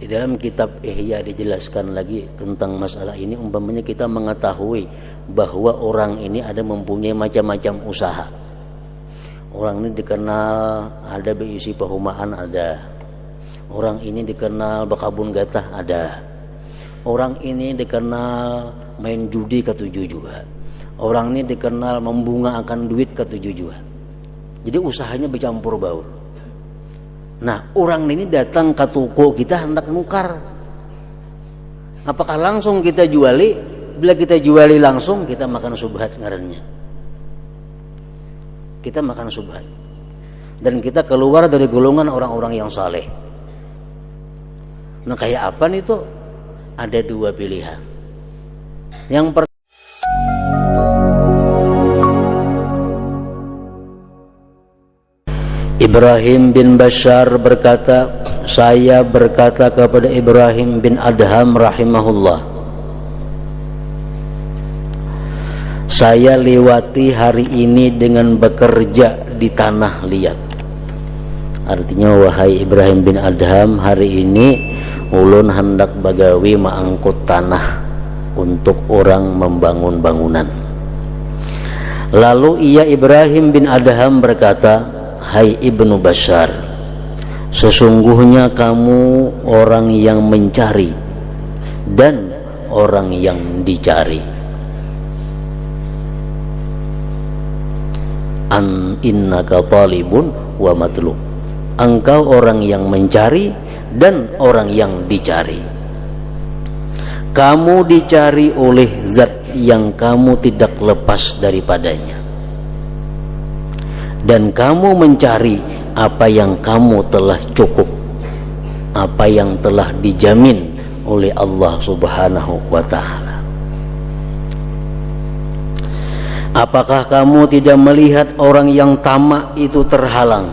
Di dalam kitab Ihya dijelaskan lagi tentang masalah ini. Umpamanya kita mengetahui bahwa orang ini ada mempunyai macam-macam usaha. Orang ini dikenal ada beisi perumahan, ada. Orang ini dikenal berkebun gatah, ada. Orang ini dikenal main judi ketujuh juga. Orang ini dikenal membunga akan duit ketujuh juga. Jadi usahanya bercampur baur. Nah, orang ini datang ke toko kita hendak nukar. Apakah langsung kita juali? Bila kita juali langsung, kita makan subhat ngarannya. Kita makan subhat. Dan kita keluar dari golongan orang-orang yang saleh. Nah, kayak apa nih tuh? Ada dua pilihan. Yang pertama, Ibrahim bin Bashar berkata, saya berkata kepada Ibrahim bin Adham rahimahullah, saya lewati hari ini dengan bekerja di tanah liat. Artinya, wahai Ibrahim bin Adham, hari ini ulun hendak bagawi mengangkut tanah untuk orang membangun bangunan. Lalu ia Ibrahim bin Adham berkata, hai Ibnu Bashar, sesungguhnya kamu orang yang mencari dan orang yang dicari. Innaka talibun wa matlub. Engkau orang yang mencari dan orang yang dicari. Kamu dicari oleh zat yang kamu tidak lepas daripadanya, dan kamu mencari apa yang kamu telah cukup, apa yang telah dijamin oleh Allah Subhanahu wa ta'ala. Apakah kamu tidak melihat orang yang tamak itu terhalang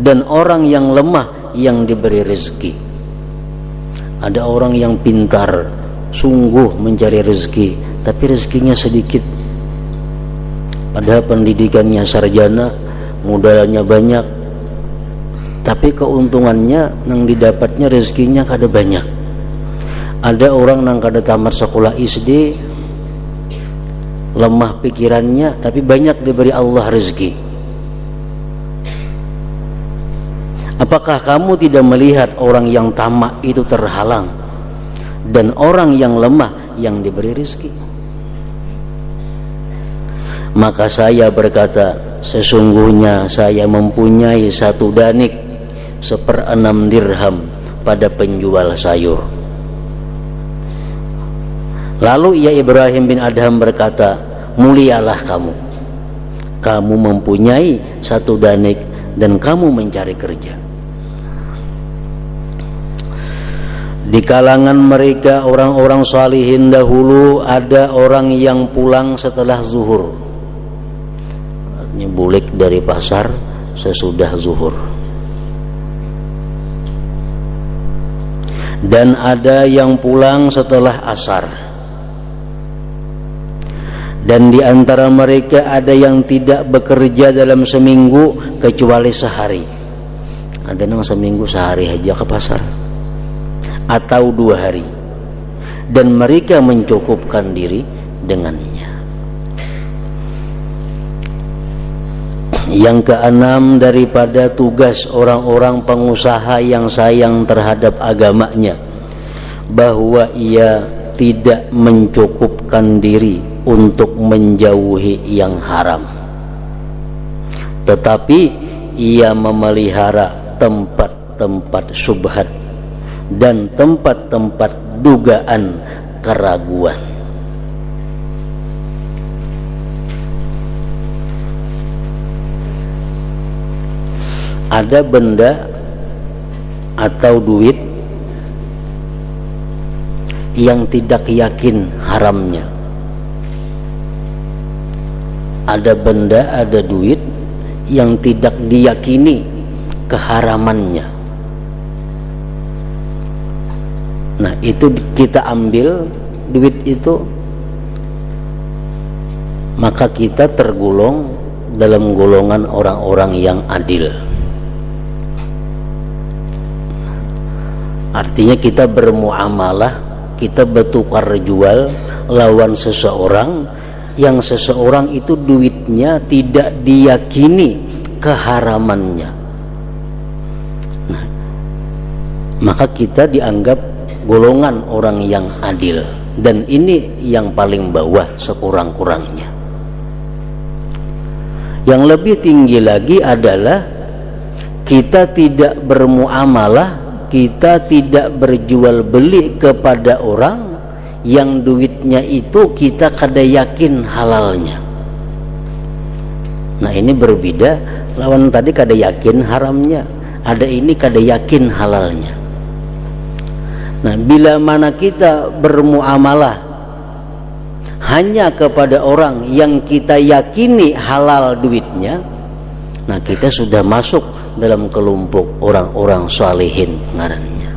dan orang yang lemah yang diberi rezeki? Ada orang yang pintar sungguh mencari rezeki, tapi rezekinya sedikit. Padahal pendidikannya sarjana, modalnya banyak, tapi keuntungannya nang didapatnya rezekinya kada banyak. Ada orang nang kada tamat sekolah SD, lemah pikirannya, tapi banyak diberi Allah rezeki. Apakah kamu tidak melihat orang yang tamak itu terhalang dan orang yang lemah yang diberi rezeki? Maka saya berkata, sesungguhnya saya mempunyai 1 danik 1/6 dirham pada penjual sayur. Lalu ia Ibrahim bin Adham berkata, mulialah kamu. Kamu mempunyai 1 danik dan kamu mencari kerja. Di kalangan mereka orang-orang salihin dahulu ada orang yang pulang setelah zuhur. Artinya bulik dari pasar sesudah zuhur. Dan ada yang pulang setelah asar. Dan di antara mereka ada yang tidak bekerja dalam seminggu kecuali sehari. Ada yang seminggu sehari aja ke pasar, atau 2 hari, dan mereka mencukupkan diri dengannya. Yang keenam daripada tugas orang-orang pengusaha yang sayang terhadap agamanya, bahwa ia tidak mencukupkan diri untuk menjauhi yang haram, tetapi ia memelihara tempat-tempat syubhat dan tempat-tempat dugaan keraguan. Ada benda atau duit yang tidak yakin haramnya. Ada benda, ada duit yang tidak diyakini keharamannya. Nah, itu kita ambil duit itu, maka kita tergolong dalam golongan orang-orang yang adil. Artinya kita bermuamalah, kita bertukar jual lawan seseorang yang seseorang itu duitnya tidak diyakini keharamannya. Nah, maka kita dianggap golongan orang yang adil, dan ini yang paling bawah sekurang-kurangnya. Yang lebih tinggi lagi adalah kita tidak bermuamalah, kita tidak berjual beli kepada orang yang duitnya itu kita kada yakin halalnya. Nah, ini berbeda lawan tadi kada yakin haramnya, ada ini kada yakin halalnya. Nah, bila mana kita bermuamalah hanya kepada orang yang kita yakini halal duitnya, nah kita sudah masuk dalam kelompok orang-orang salihin ngarannya.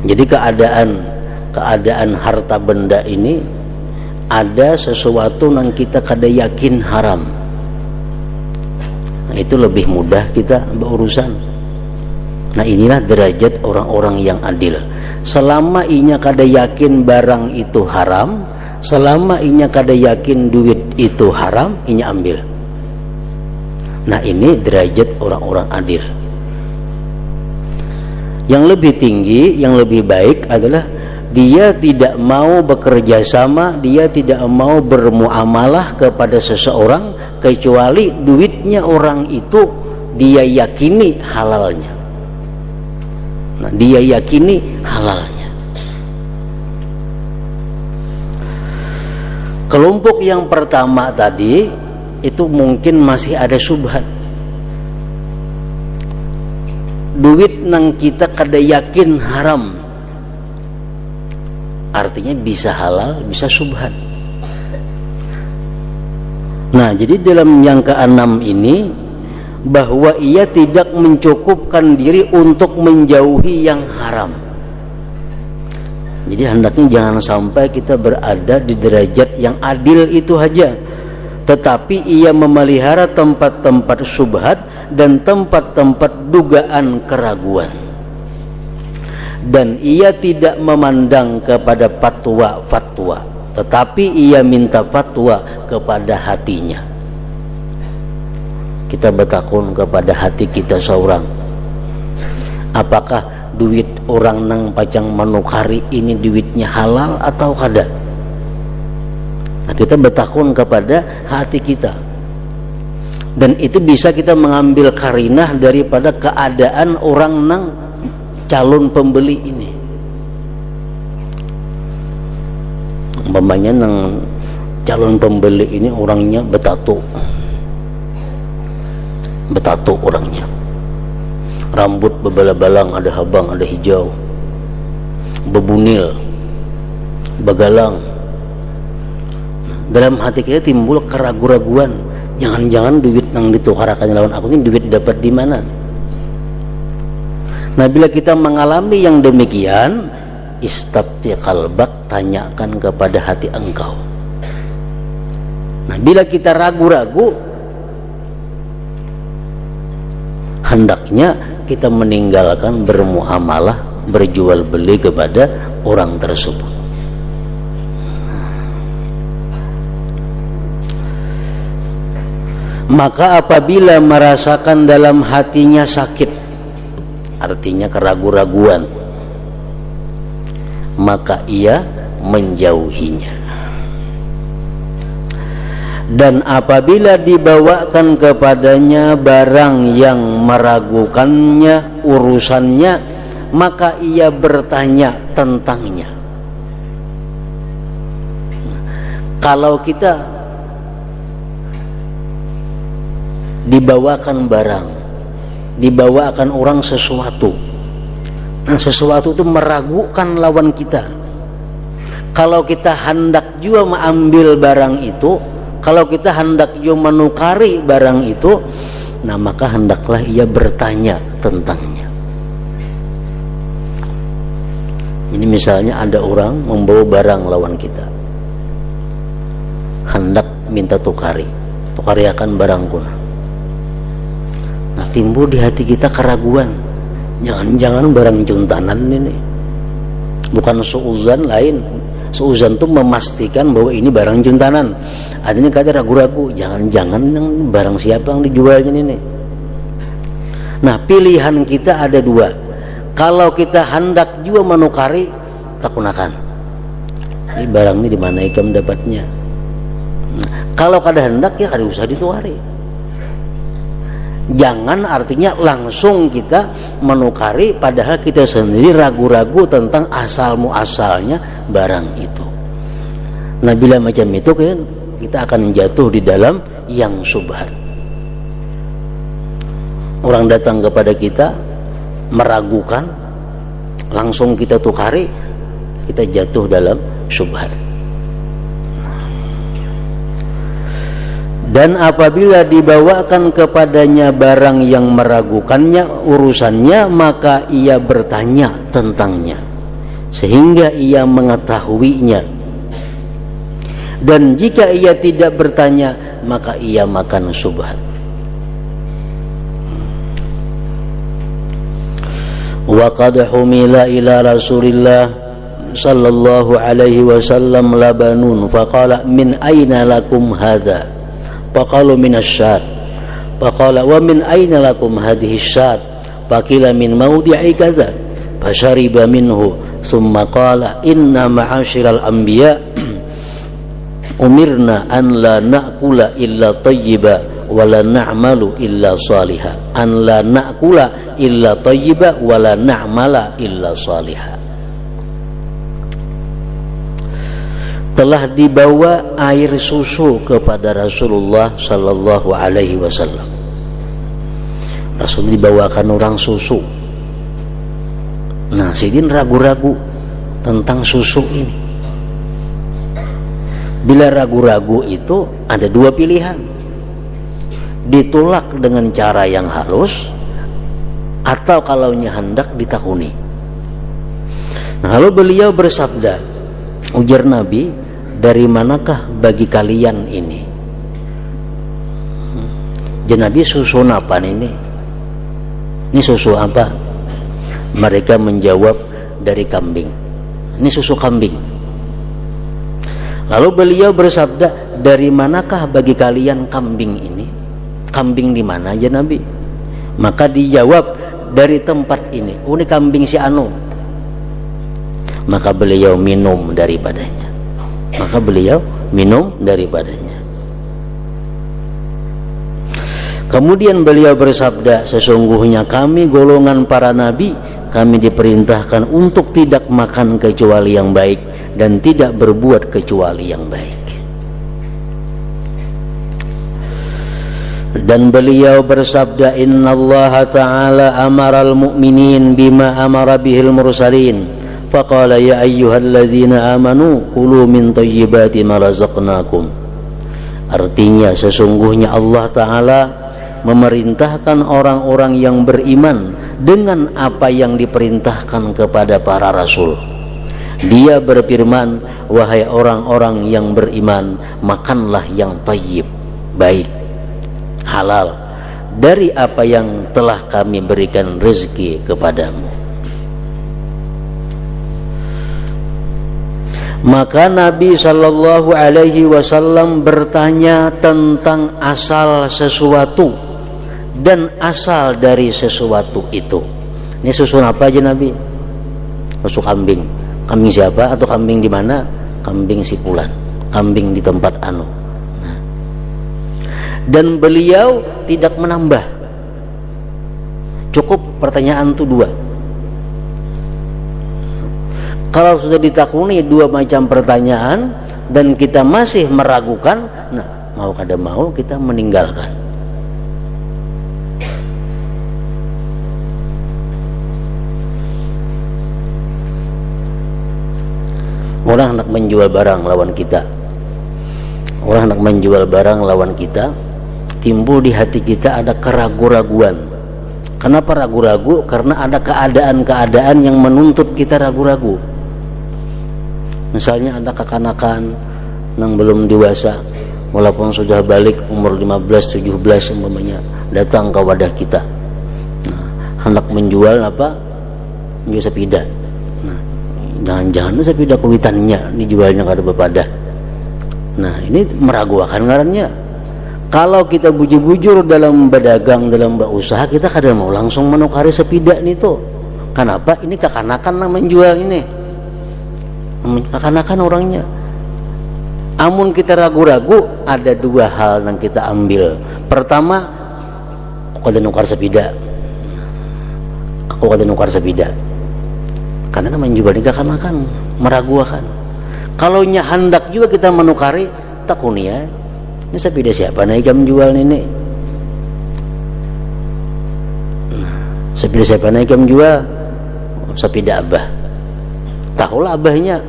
Jadi keadaan harta benda ini ada sesuatu yang kita kada yakin haram. Nah, itu lebih mudah kita berurusan. Nah, inilah derajat orang-orang yang adil. Selama inya kada yakin barang itu haram, selama inya kada yakin duit itu haram, inya ambil. Nah, ini derajat orang-orang adil. Yang lebih tinggi, yang lebih baik adalah dia tidak mau bekerja sama, dia tidak mau bermuamalah kepada seseorang kecuali duitnya orang itu dia yakini halalnya. Nah, dia yakini halalnya. Kelompok yang pertama tadi itu mungkin masih ada subhat. Duit nang kita kada yakin haram, artinya bisa halal, bisa subhat. Nah, jadi dalam yang keenam ini, bahwa ia tidak mencukupkan diri untuk menjauhi yang haram. Jadi hendaknya jangan sampai kita berada di derajat yang adil itu saja, tetapi ia memelihara tempat-tempat syubhat dan tempat-tempat dugaan keraguan, dan ia tidak memandang kepada fatwa, tetapi ia minta fatwa kepada hatinya. Kita bertakun kepada hati kita seorang, apakah duit orang nang pacang menukari ini duitnya halal atau kada? Nah, kita bertakun kepada hati kita, dan itu bisa kita mengambil karinah daripada keadaan orang nang calon pembeli ini. Umpamanya nang calon pembeli ini orangnya betato orangnya, rambut bebalang-balang, ada habang, ada hijau, bebunil, begalang. Dalam hati kita timbul keraguan-raguan, jangan-jangan duit yang ditukarakan lawan aku ini duit dapat di mana? Nah, bila kita mengalami yang demikian, istabti qalbak, tanyakan kepada hati engkau. Nah, bila kita ragu-ragu, hendaknya kita meninggalkan bermuamalah, berjual beli kepada orang tersebut. Maka apabila merasakan dalam hatinya sakit, artinya keraguan-raguan, maka ia menjauhinya. Dan apabila dibawakan kepadanya barang yang meragukannya urusannya, maka ia bertanya tentangnya. Kalau kita dibawakan barang, dibawakan orang sesuatu, nah sesuatu itu meragukan lawan kita, kalau kita hendak juga mengambil barang itu, kalau kita hendak juga menukari barang itu, nah maka hendaklah ia bertanya tentangnya. Ini misalnya ada orang membawa barang lawan kita, hendak minta tukari akan barangku. timbul di hati kita keraguan, jangan-jangan barang juntanan ini. Bukan suuzan lain. Suuzan itu memastikan bahwa ini barang juntanan. Artinya kita ragu-ragu, jangan-jangan barang siapa yang dijualnya ini. Nah, pilihan kita ada dua. Kalau kita hendak juga menukari, tak gunakan. Ini barang ini di mana ikam dapatnya? Nah, kalau kada hendak ya kada usah ditukari. Jangan artinya langsung kita menukari padahal kita sendiri ragu-ragu tentang asal muasalnya barang itu. Nah, bila macam itu kan kita akan jatuh di dalam yang syubhat. Orang datang kepada kita meragukan, langsung kita tukari, kita jatuh dalam syubhat. Dan apabila dibawakan kepadanya barang yang meragukannya urusannya, maka ia bertanya tentangnya sehingga ia mengetahuinya. Dan jika ia tidak bertanya, maka ia makan syubhat. Wa qad humila ila Rasulillah sallallahu alaihi wasallam labanun faqala min aina lakum hadha? Faqalu min asyad. Faqala wa min aina lakum hadhihi asyad? Faqila min mawdi'i kadza. Fashariba minhu thumma qala inna ma'asyiral anbiya umirna an la na'kula illa tayyiba wa la na'malu illa salihah. An la na'kula illa tayyiba wa la na'mala illa salihah. Telah dibawa air susu kepada Rasulullah sallallahu alaihi wasallam. Rasul dibawakan orang susu. Nah, Sidin ragu-ragu tentang susu ini. Bila ragu-ragu itu ada dua pilihan. Ditolak dengan cara yang halus atau kalaunya hendak ditakuni. Nah, lalu beliau bersabda, ujar Nabi, dari manakah bagi kalian ini? Nabi, susu apa ini? Ini susu apa? Mereka menjawab, dari kambing. Ini susu kambing. Lalu beliau bersabda, dari manakah bagi kalian kambing ini? Kambing di mana aja Nabi? Maka dijawab, dari tempat ini. Oh, ini kambing si anu. Maka beliau minum daripadanya. Kemudian beliau bersabda, sesungguhnya kami golongan para nabi, kami diperintahkan untuk tidak makan kecuali yang baik dan tidak berbuat kecuali yang baik. Dan beliau bersabda, innallaha ta'ala amaral mu'minin bima amara bihil mursalin. Faqala ya ayyuhalladzina amanu kulu min thayyibati ma razaqnakum. Artinya sesungguhnya Allah Ta'ala memerintahkan orang-orang yang beriman dengan apa yang diperintahkan kepada para rasul. Dia berfirman, wahai orang-orang yang beriman, makanlah yang thayyib, baik, halal, dari apa yang telah kami berikan rezeki kepadamu. Maka Nabi sallallahu alaihi wasallam bertanya tentang asal sesuatu dan asal dari sesuatu itu. Ini susu apa aja Nabi? Susu kambing. Kambing siapa atau kambing di mana? Kambing si fulan. Kambing di tempat anu. Nah. Dan beliau tidak menambah. Cukup pertanyaan itu dua. Kalau sudah ditakuni dua macam pertanyaan dan kita masih meragukan, nah, mau kada mau kita meninggalkan. Orang hendak menjual barang lawan kita. Orang hendak menjual barang lawan kita, timbul di hati kita ada keraguan-raguan. Kenapa ragu-ragu? Karena ada keadaan-keadaan yang menuntut kita ragu-ragu. Misalnya ada kekanakan yang belum dewasa, walaupun sudah balik umur 15-17 umpamanya, datang ke wadah kita. hendak menjual apa? Menjual sepeda. Nah, jangan-jangan sepeda kuitannya dijualnya kada bepadah. Nah, ini meragukan ngarannya. Kalau kita bujur-bujur dalam berdagang, dalam berusaha, kita kada mau langsung menukari sepeda nih tuh. Kenapa? Ini kekanakan lah menjual ini. Kekanakan orangnya. Amun kita ragu-ragu, ada dua hal yang kita ambil. Pertama, aku kada nukar sepeda. Aku kada nukar sepeda. Karena menjual ini kekanakan, meragukan. Kalau nya hendak juga kita menukari, takuni ya. Ini sepeda siapa nih yang menjual ini? Sepeda siapa nih yang menjual? Sepeda abah. Tahulah abahnya,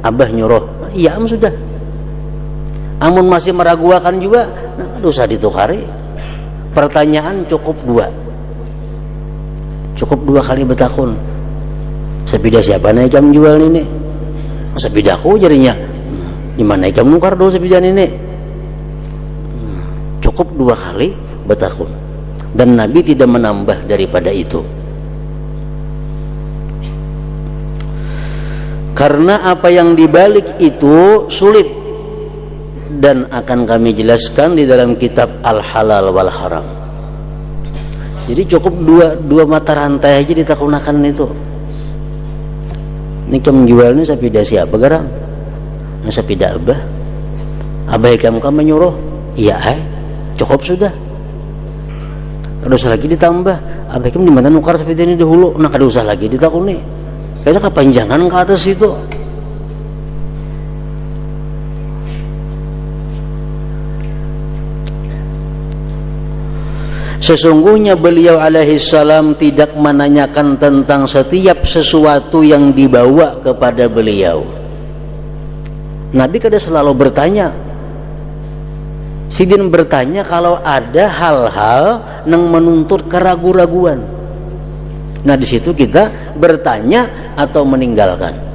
abah nyuruh. Iya sudah. Amun masih meragukan juga, nah, dosa ditukari. Pertanyaan cukup dua kali bertakun. Sepeda siapa nih yang menjual ini? Sepeda aku jadinya. Di mana yang nukar dulu sepeda ini? Cukup dua kali bertakun. Dan Nabi tidak menambah daripada itu. Karena apa yang dibalik itu sulit. Dan akan kami jelaskan di dalam kitab Al-Halal wal Haram. Jadi cukup dua mata rantai aja ditakunakan itu. Ini kamu menjual ini sepeda siapa garang? Ini sepeda abah. Abah kamu menyuruh? Iya cukup sudah. Kada usah lagi ditambah. Abah kamu di mana nukar sepeda ini dahulu? Nah kada usah lagi ditakuni. Kayaknya kepanjangan ke atas itu. Sesungguhnya beliau alaihi salam tidak menanyakan tentang setiap sesuatu yang dibawa kepada beliau. Nabi kada selalu bertanya. Sidin bertanya kalau ada hal-hal yang menuntut keraguan-raguan. Nah di situ kita bertanya atau meninggalkan.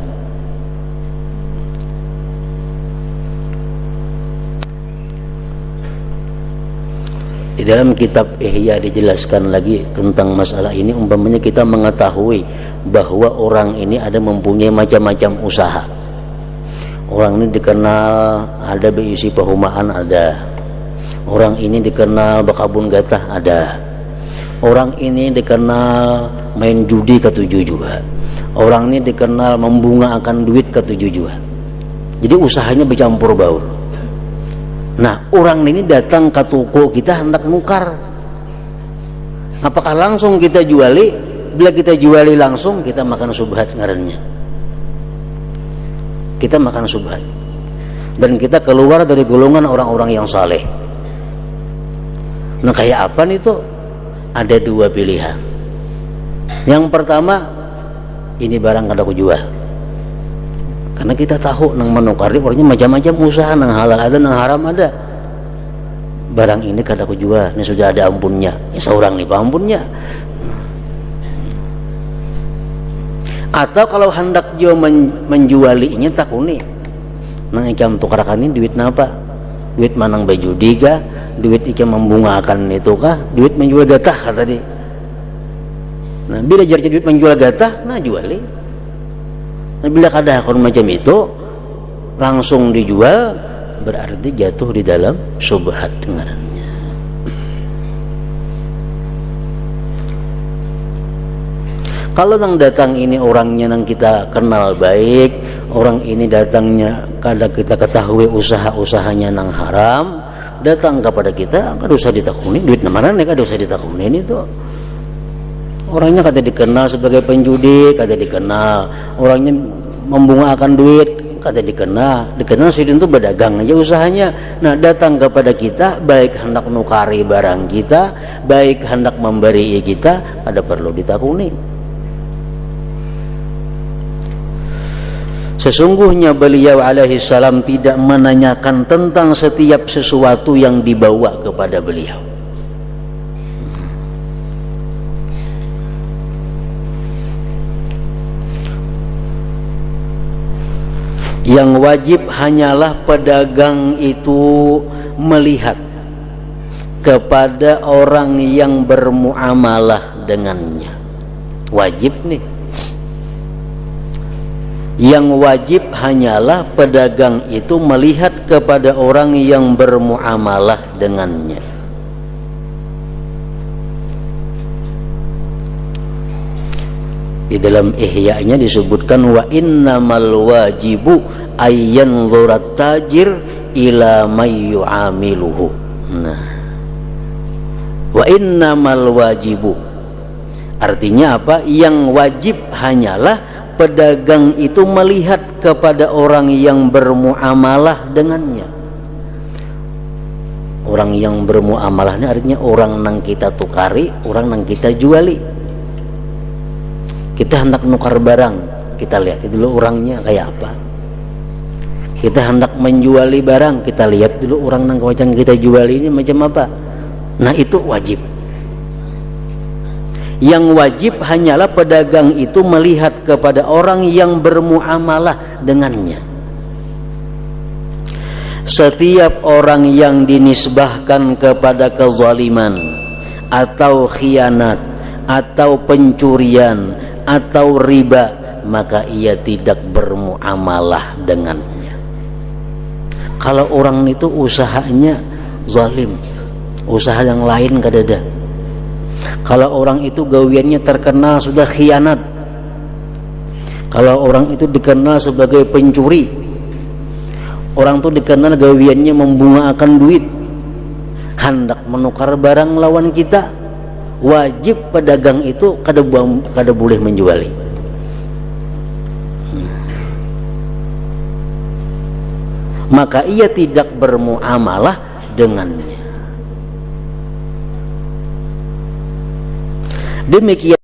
Di dalam kitab Ihya dijelaskan lagi tentang masalah ini. Umpamanya kita mengetahui bahwa orang ini ada mempunyai macam-macam usaha. Orang ini dikenal ada beisi perumahan, ada. Orang ini dikenal berkebun gatah, ada. Orang ini dikenal main judi ketujuh juga. Orang ini dikenal membunga akan duit ketujuh juga. Jadi usahanya bercampur baur. Nah orang ini datang ke toko kita hendak nukar. Apakah langsung kita juali? Bila kita juali langsung, kita makan subhat ngarannya. Kita makan subhat. Dan kita keluar dari golongan orang-orang yang saleh. Nah kayak apa nih tuh? Ada dua pilihan. Yang pertama, ini barang kada aku jual. Karena kita tahu nang menukari orangnya macam-macam usaha, nang halal ada, nang haram ada. Barang ini kada aku jual, ini sudah ada ampunnya. Ya seorang nih ampunnya. Atau kalau hendak jo menjualinya takuni. Nang ikam tukarakan ini duit napa? Duit manang baju diga, duit ikam membungakan itu kah? Duit menjual gatah kata tadi. Nah, bila jadi duit menjual gatah, nah juali. Nah, bila kada akun macam itu langsung dijual, berarti jatuh di dalam subhat dengarannya. Kalau nang datang ini orangnya nang kita kenal baik, orang ini datangnya kada kita ketahui usaha-usahanya nang haram, datang kepada kita kada usah ditakuni duit mana nih, kada usah ditakuni itu. Orangnya kada dikenal sebagai penjudi, kada dikenal. Orangnya membungakan duit, kada dikenal. Dikenal sidin itu berdagang aja usahanya. Nah datang kepada kita, baik hendak nukari barang kita, baik hendak memberi kita, kada perlu ditakuni. Sesungguhnya beliau alaihi salam tidak menanyakan tentang setiap sesuatu yang dibawa kepada beliau. Yang wajib hanyalah pedagang itu melihat kepada orang yang bermuamalah dengannya. Wajib nih. Yang wajib hanyalah pedagang itu melihat kepada orang yang bermuamalah dengannya. Di dalam Ihya-nya disebutkan wa innamal wajibu ayyanzurat tajir ila may yu'amiluhu. Nah, wa innamal wajibu artinya apa? Yang wajib hanyalah pedagang itu melihat kepada orang yang bermuamalah dengannya. Orang yang bermuamalah ini artinya orang nang kita tukari, orang nang kita juali. Kita hendak nukar barang, kita lihat dulu orangnya kayak apa. Kita hendak menjuali barang, kita lihat dulu orang nang kawacang kita juali ini macam apa. Nah, itu wajib. Yang wajib hanyalah pedagang itu melihat kepada orang yang bermuamalah dengannya. Setiap orang yang dinisbahkan kepada kezaliman atau khianat atau pencurian atau riba, maka ia tidak bermuamalah dengannya. Kalau orang itu usahanya zalim, usaha yang lain kadada. Kalau orang itu gawiannya terkenal sudah khianat, kalau orang itu dikenal sebagai pencuri, orang itu dikenal gawiannya membungakan duit, hendak menukar barang lawan kita, wajib pedagang itu kada boleh menjuali. Maka ia tidak bermuamalah dengannya. Demikian